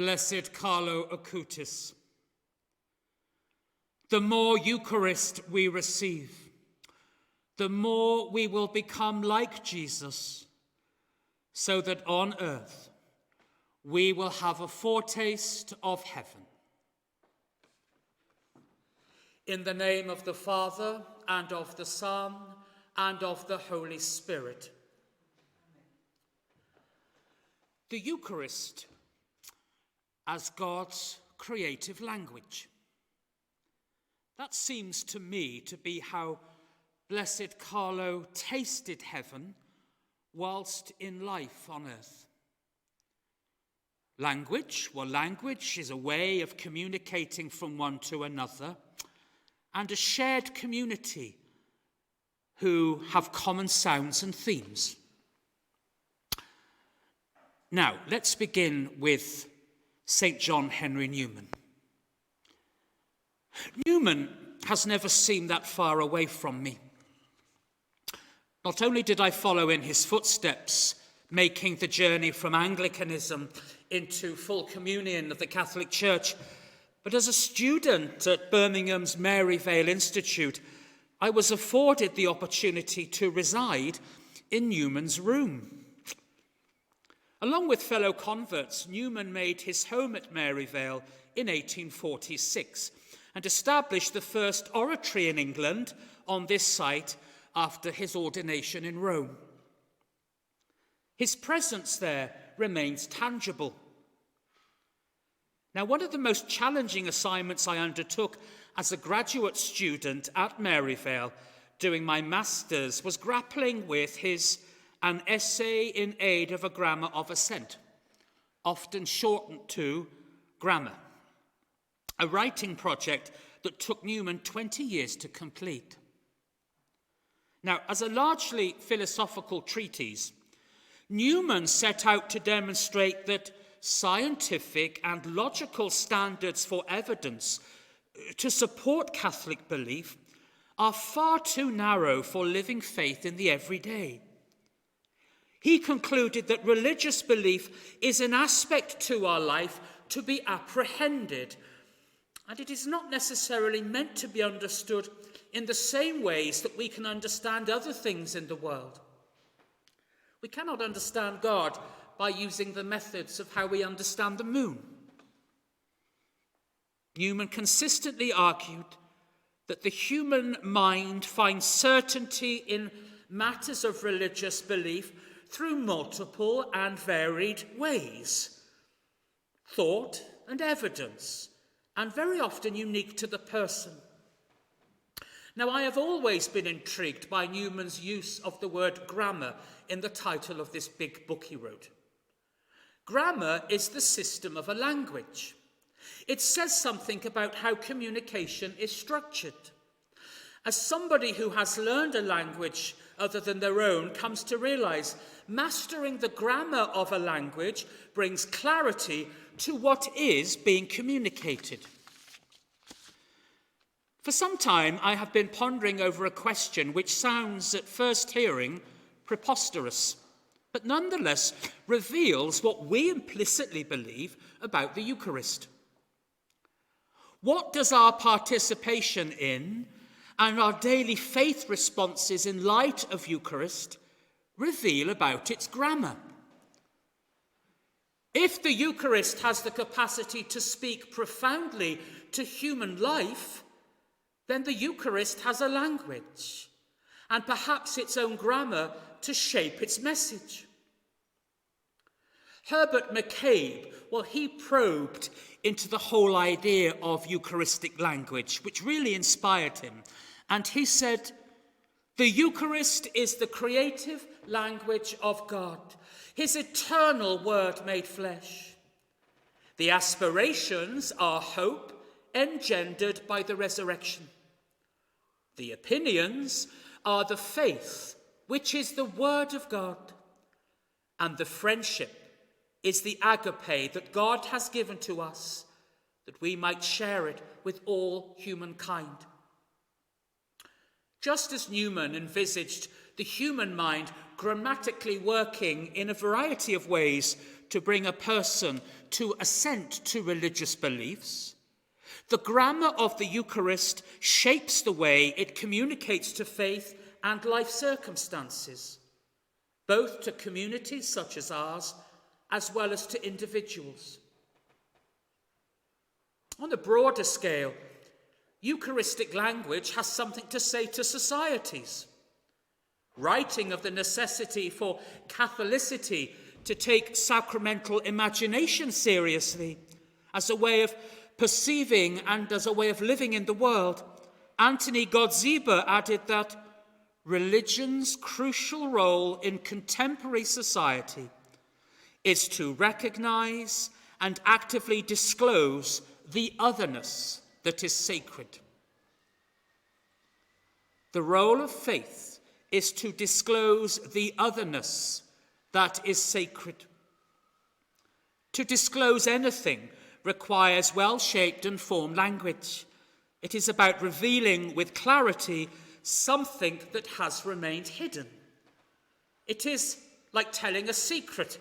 Blessed Carlo Acutis. The more Eucharist we receive, the more we will become like Jesus, so that on earth we will have a foretaste of heaven. In the name of the Father, and of the Son, and of the Holy Spirit. The Eucharist as God's creative language. That seems to me to be how Blessed Carlo tasted heaven whilst in life on earth. Language is a way of communicating from one to another, and a shared community who have common sounds and themes. Now, let's begin with St. John Henry Newman. Newman has never seemed that far away from me. Not only did I follow in his footsteps, making the journey from Anglicanism into full communion of the Catholic Church, but as a student at Birmingham's Maryvale Institute, I was afforded the opportunity to reside in Newman's room. Along with fellow converts, Newman made his home at Maryvale in 1846 and established the first oratory in England on this site after his ordination in Rome. His presence there remains tangible. Now, one of the most challenging assignments I undertook as a graduate student at Maryvale doing my master's was grappling with an essay in aid of a grammar of assent, often shortened to grammar, a writing project that took Newman 20 years to complete. Now, as a largely philosophical treatise, Newman set out to demonstrate that scientific and logical standards for evidence to support Catholic belief are far too narrow for living faith in the everyday. He concluded that religious belief is an aspect to our life to be apprehended, and it is not necessarily meant to be understood in the same ways that we can understand other things in the world. We cannot understand God by using the methods of how we understand the moon. Newman consistently argued that the human mind finds certainty in matters of religious belief through multiple and varied ways, thought and evidence, and very often unique to the person. Now, I have always been intrigued by Newman's use of the word grammar in the title of this big book he wrote. Grammar is the system of a language. It says something about how communication is structured. As somebody who has learned a language other than their own comes to realize, mastering the grammar of a language brings clarity to what is being communicated. For some time, I have been pondering over a question which sounds at first hearing preposterous, but nonetheless reveals what we implicitly believe about the Eucharist. What does our participation in and our daily faith responses in light of Eucharist reveal about its grammar? If the Eucharist has the capacity to speak profoundly to human life, then the Eucharist has a language and perhaps its own grammar to shape its message. Herbert McCabe, he probed into the whole idea of Eucharistic language, which really inspired him. And he said, the Eucharist is the creative language of God, his eternal word made flesh. The aspirations are hope engendered by the resurrection. The opinions are the faith, which is the word of God. And the friendship is the agape that God has given to us, that we might share it with all humankind. Just as Newman envisaged the human mind grammatically working in a variety of ways to bring a person to assent to religious beliefs, the grammar of the Eucharist shapes the way it communicates to faith and life circumstances, both to communities such as ours, as well as to individuals. On a broader scale, Eucharistic language has something to say to societies. Writing of the necessity for Catholicity to take sacramental imagination seriously as a way of perceiving and as a way of living in the world, Anthony Godzieber added that religion's crucial role in contemporary society is to recognize and actively disclose the otherness that is sacred. The role of faith is to disclose the otherness that is sacred. To disclose anything requires well-shaped and formed language. It is about revealing with clarity something that has remained hidden. It is like telling a secret,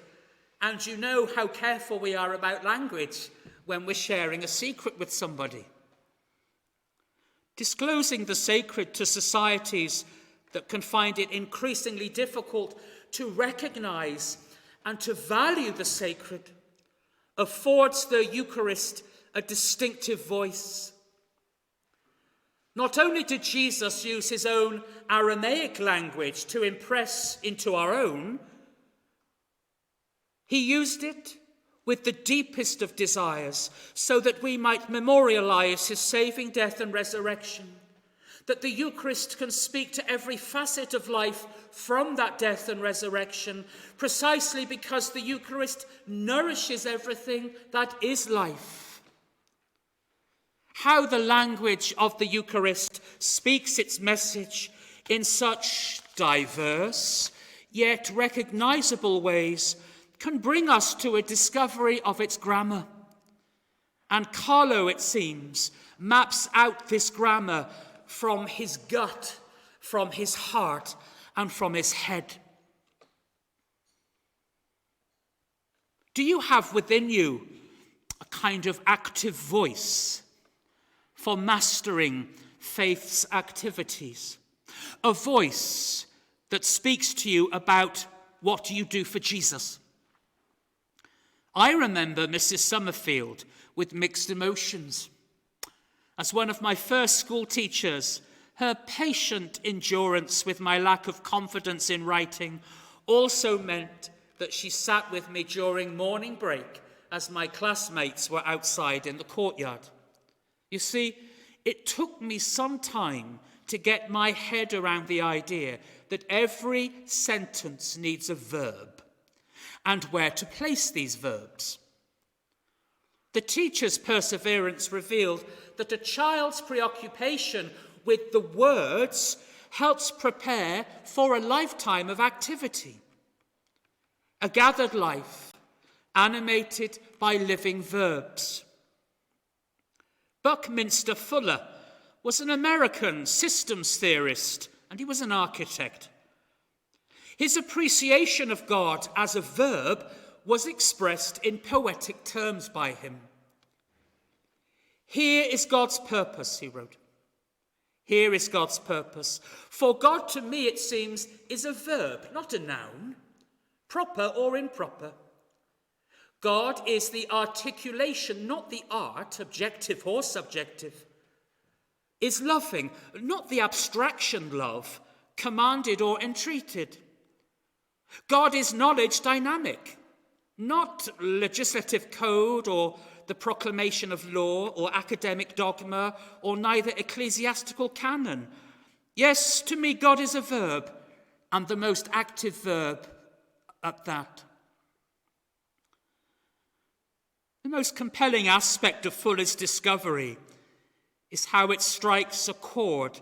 and you know how careful we are about language when we're sharing a secret with somebody. Disclosing the sacred to societies that can find it increasingly difficult to recognize and to value the sacred affords the Eucharist a distinctive voice. Not only did Jesus use his own Aramaic language to impress into our own, he used it with the deepest of desires so that we might memorialize his saving death and resurrection, that the Eucharist can speak to every facet of life from that death and resurrection, precisely because the Eucharist nourishes everything that is life. How the language of the Eucharist speaks its message in such diverse yet recognizable ways can bring us to a discovery of its grammar. And Carlo, it seems, maps out this grammar from his gut, from his heart, and from his head. Do you have within you a kind of active voice for mastering faith's activities? A voice that speaks to you about what you do for Jesus? I remember Mrs. Summerfield with mixed emotions. As one of my first school teachers, her patient endurance with my lack of confidence in writing also meant that she sat with me during morning break as my classmates were outside in the courtyard. You see, it took me some time to get my head around the idea that every sentence needs a verb and where to place these verbs. The teacher's perseverance revealed that a child's preoccupation with the words helps prepare for a lifetime of activity, a gathered life animated by living verbs. Buckminster Fuller was an American systems theorist, and he was an architect. His appreciation of God as a verb was expressed in poetic terms by him. "Here is God's purpose," he wrote. "Here is God's purpose. For God to me, it seems, is a verb, not a noun, proper or improper. God is the articulation, not the art, objective or subjective. Is loving, not the abstraction love, commanded or entreated. God is knowledge dynamic, not legislative code or the proclamation of law or academic dogma or neither ecclesiastical canon. Yes, to me, God is a verb, and the most active verb at that." The most compelling aspect of Fuller's discovery is how it strikes a chord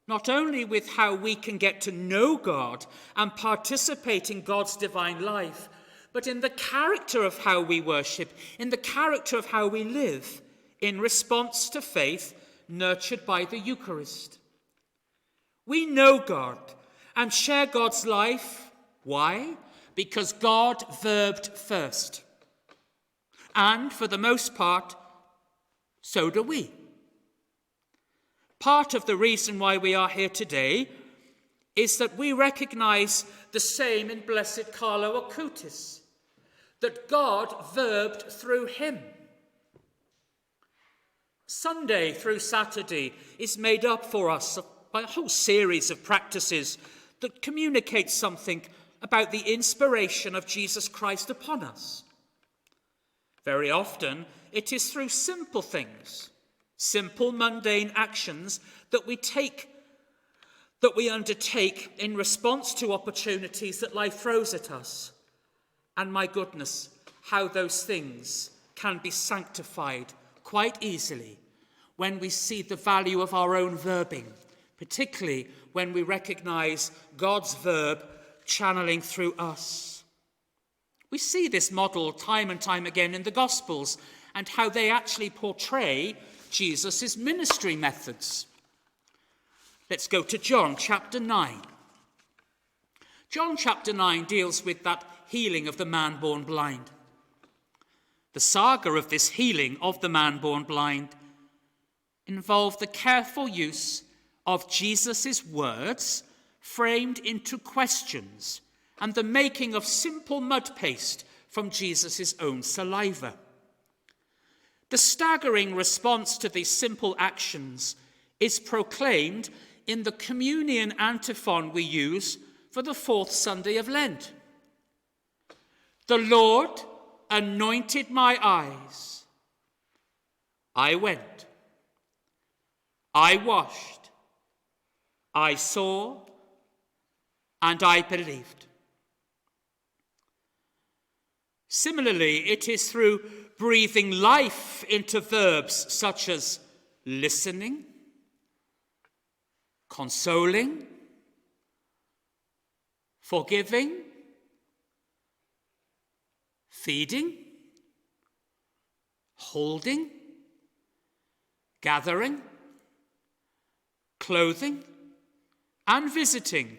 not only with how we can get to know God and participate in God's divine life, but in the character of how we worship, in the character of how we live in response to faith nurtured by the Eucharist. We know God, and share God's life. Why? Because God verbed first. And for the most part, so do we. Part of the reason why we are here today is that we recognize the same in Blessed Carlo Acutis, that God verbed through him. Sunday through Saturday is made up for us by a whole series of practices that communicate something about the inspiration of Jesus Christ upon us. Very often, it is through simple things, simple mundane actions that we undertake in response to opportunities that life throws at us. And my goodness, how those things can be sanctified quite easily when we see the value of our own verbing, particularly when we recognize God's verb channeling through us. We see this model time and time again in the Gospels and how they actually portray Jesus' ministry methods. Let's go to John chapter 9. John chapter 9 deals with that healing of the man born blind. The saga of this healing of the man born blind involved the careful use of Jesus' words framed into questions and the making of simple mud paste from Jesus' own saliva. The staggering response to these simple actions is proclaimed in the communion antiphon we use for the fourth Sunday of Lent. The Lord anointed my eyes. I went. I washed. I saw. And I believed. Similarly, it is through breathing life into verbs such as listening, consoling, forgiving, feeding, holding, gathering, clothing, and visiting,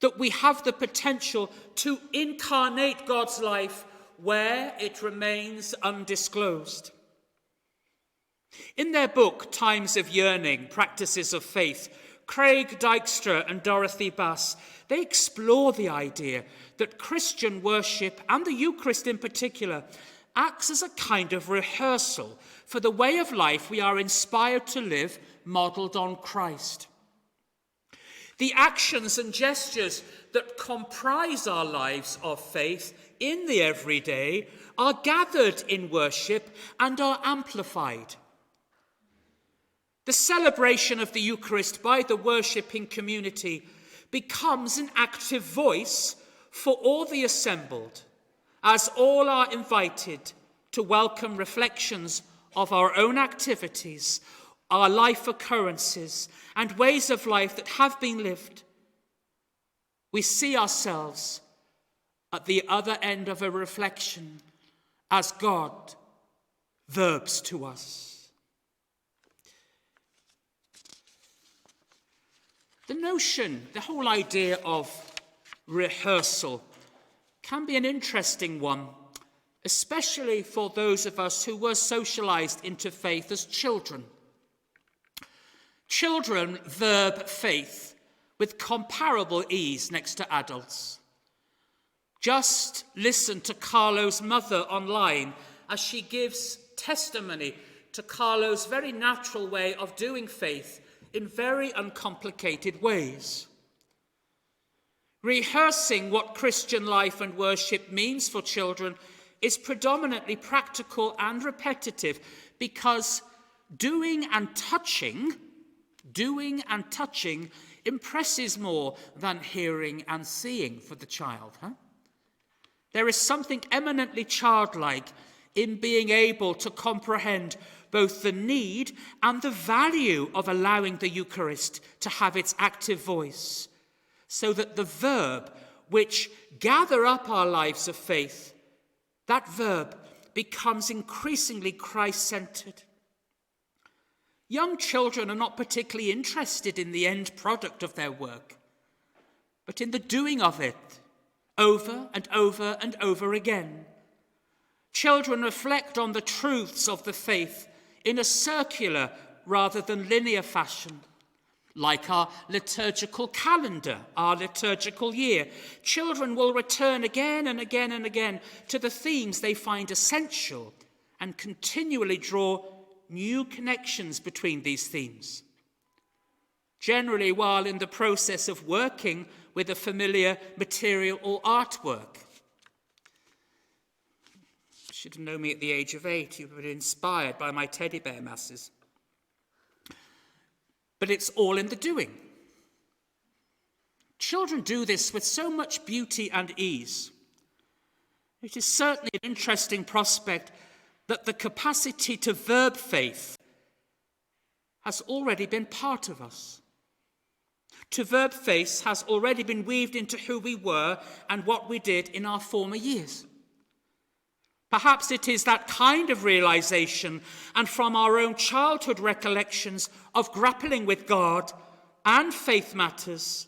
that we have the potential to incarnate God's life where it remains undisclosed. In their book, Times of Yearning, Practices of Faith, Craig Dykstra and Dorothy Bass, they explore the idea that Christian worship, and the Eucharist in particular, acts as a kind of rehearsal for the way of life we are inspired to live, modelled on Christ. The actions and gestures that comprise our lives of faith in the everyday are gathered in worship and are amplified. The celebration of the Eucharist by the worshipping community becomes an active voice for all the assembled, as all are invited to welcome reflections of our own activities, our life occurrences, and ways of life that have been lived. We see ourselves at the other end of a reflection as God verbs to us. The notion, the whole idea of rehearsal can be an interesting one, especially for those of us who were socialized into faith as children. Children verb faith with comparable ease next to adults. Just listen to Carlo's mother online as she gives testimony to Carlo's very natural way of doing faith in very uncomplicated ways. Rehearsing what Christian life and worship means for children is predominantly practical and repetitive because doing and touching impresses more than hearing and seeing for the child. There is something eminently childlike in being able to comprehend both the need and the value of allowing the Eucharist to have its active voice, so that the verb which gather up our lives of faith, that verb becomes increasingly Christ-centered. Young children are not particularly interested in the end product of their work. but in the doing of it, over and over and over again. Children reflect on the truths of the faith in a circular rather than linear fashion. Like our liturgical calendar, our liturgical year, children will return again and again and again to the themes they find essential and continually draw new connections between these themes. Generally, while in the process of working with a familiar material or artwork. You should have known me at the age of 8. You were inspired by my teddy bear masses. But it's all in the doing. Children do this with so much beauty and ease. It is certainly an interesting prospect that the capacity to verb faith has already been part of us. To verb faith has already been weaved into who we were and what we did in our former years. Perhaps it is that kind of realization, and from our own childhood recollections of grappling with God and faith matters,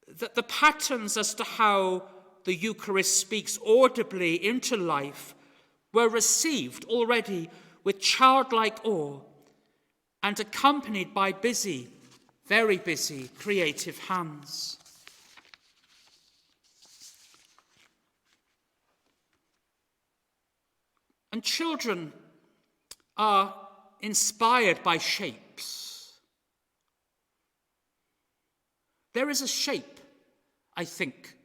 that the patterns as to how the Eucharist speaks audibly into life were received already with childlike awe and accompanied by busy, very busy, creative hands. And children are inspired by shapes. There is a shape, I think,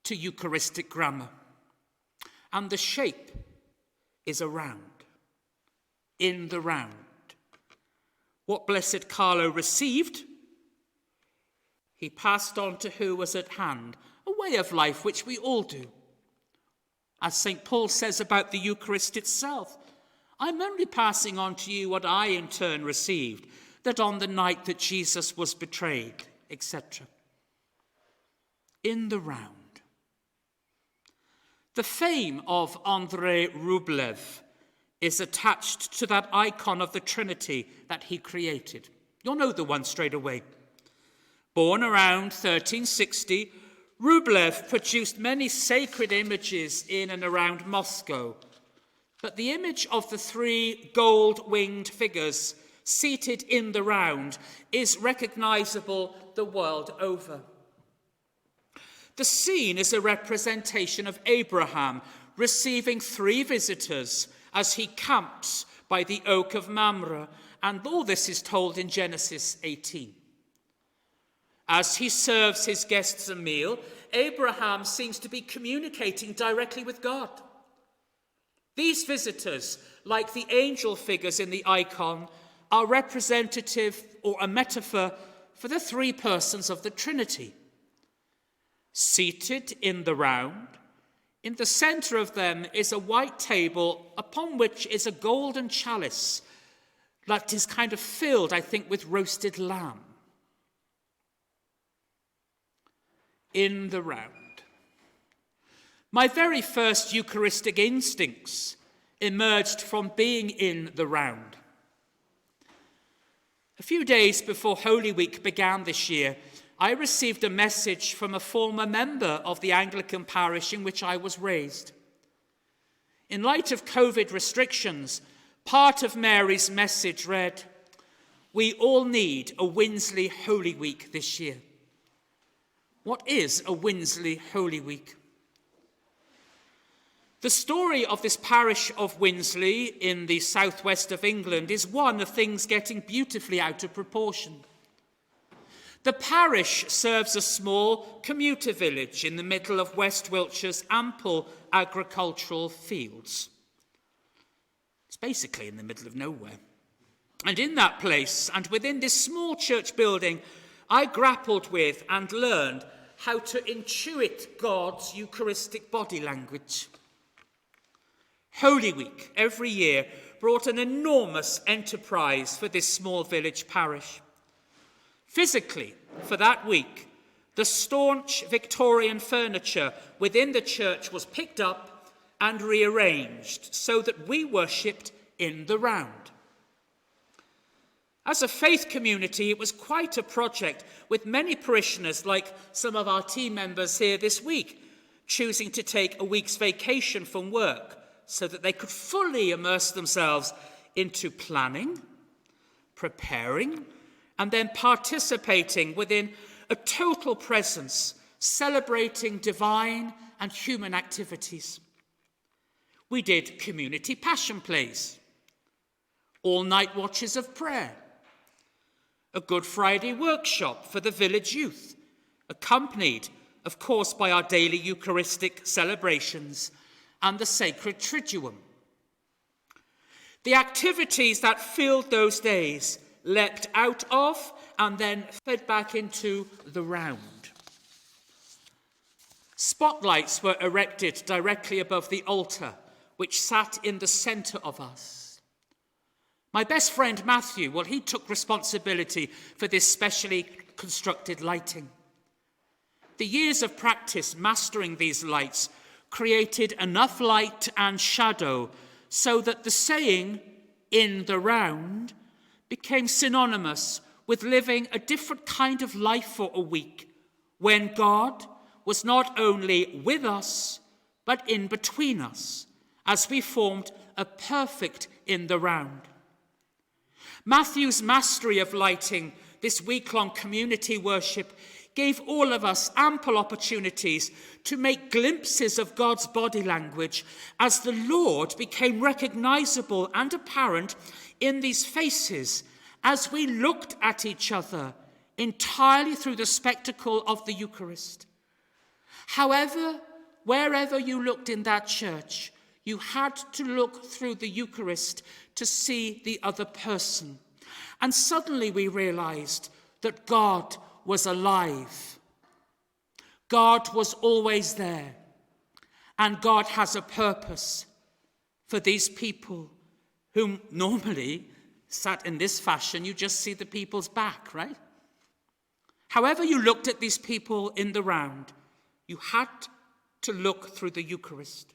to Eucharistic grammar. And the shape is a round, in the round. What Blessed Carlo received, he passed on to who was at hand, a way of life which we all do. As St. Paul says about the Eucharist itself, I'm only passing on to you what I in turn received, that on the night that Jesus was betrayed, etc. In the round. The fame of Andrei Rublev is attached to that icon of the Trinity that he created. You'll know the one straight away. Born around 1360, Rublev produced many sacred images in and around Moscow, but the image of the 3 gold-winged figures seated in the round is recognizable the world over. The scene is a representation of Abraham receiving 3 visitors as he camps by the oak of Mamre, and all this is told in Genesis 18. As he serves his guests a meal, Abraham seems to be communicating directly with God. These visitors, like the angel figures in the icon, are representative or a metaphor for the 3 persons of the Trinity. Seated in the round, in the center of them is a white table upon which is a golden chalice that is kind of filled, I think, with roasted lamb. In the round. My very first Eucharistic instincts emerged from being in the round. A few days before Holy Week began this year, I received a message from a former member of the Anglican parish in which I was raised. In light of COVID restrictions, part of Mary's message read, "We all need a Winsley Holy Week this year." What is a Winsley Holy Week? The story of this parish of Winsley in the southwest of England is one of things getting beautifully out of proportion. The parish serves a small commuter village in the middle of West Wiltshire's ample agricultural fields. It's basically in the middle of nowhere. And in that place, and within this small church building, I grappled with and learned how to intuit God's Eucharistic body language. Holy Week every year brought an enormous enterprise for this small village parish. Physically, for that week, the staunch Victorian furniture within the church was picked up and rearranged so that we worshipped in the round. As a faith community, it was quite a project, with many parishioners, like some of our team members here this week, choosing to take a week's vacation from work so that they could fully immerse themselves into planning, preparing, and then participating within a total presence, celebrating divine and human activities. We did community passion plays, all-night watches of prayer, a Good Friday workshop for the village youth, accompanied, of course, by our daily Eucharistic celebrations and the sacred Triduum. The activities that filled those days leapt out of and then fed back into the round. Spotlights were erected directly above the altar, which sat in the centre of us. My best friend Matthew, he took responsibility for this specially constructed lighting. The years of practice mastering these lights created enough light and shadow so that the saying, "in the round," became synonymous with living a different kind of life for a week, when God was not only with us, but in between us, as we formed a perfect in the round. Matthew's mastery of lighting this week-long community worship gave all of us ample opportunities to make glimpses of God's body language as the Lord became recognizable and apparent in these faces as we looked at each other entirely through the spectacle of the Eucharist. However, wherever you looked in that church, you had to look through the Eucharist to see the other person. And suddenly we realized that God was alive. God was always there. And God has a purpose for these people whom normally sat in this fashion, you just see the people's back, right? However you looked at these people in the round, you had to look through the Eucharist.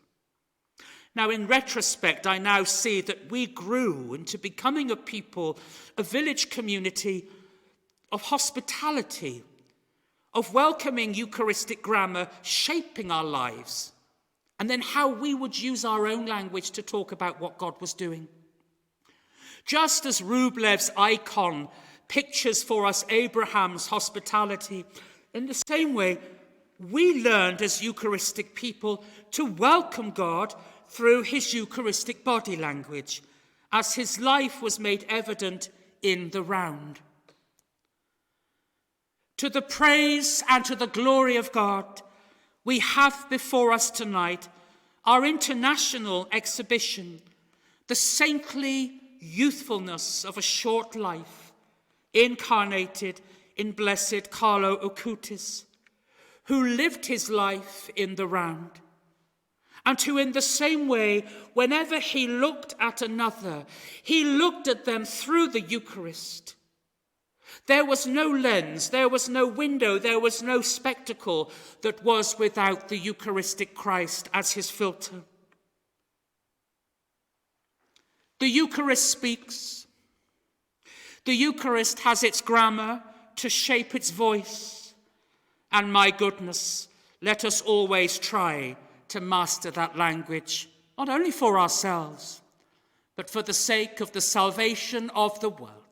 Now, in retrospect, I now see that we grew into becoming a people, a village community of hospitality, of welcoming Eucharistic grammar shaping our lives, and then how we would use our own language to talk about what God was doing. Just as Rublev's icon pictures for us Abraham's hospitality, in the same way, we learned as Eucharistic people to welcome God through his Eucharistic body language, as his life was made evident in the round. To the praise and to the glory of God, we have before us tonight our international exhibition, the saintly youthfulness of a short life, incarnated in Blessed Carlo Acutis, who lived his life in the round, and who in the same way, whenever he looked at another, he looked at them through the Eucharist. There was no lens, there was no window, there was no spectacle that was without the Eucharistic Christ as his filter. The Eucharist speaks. The Eucharist has its grammar to shape its voice. And my goodness, let us always try to master that language, not only for ourselves, but for the sake of the salvation of the world.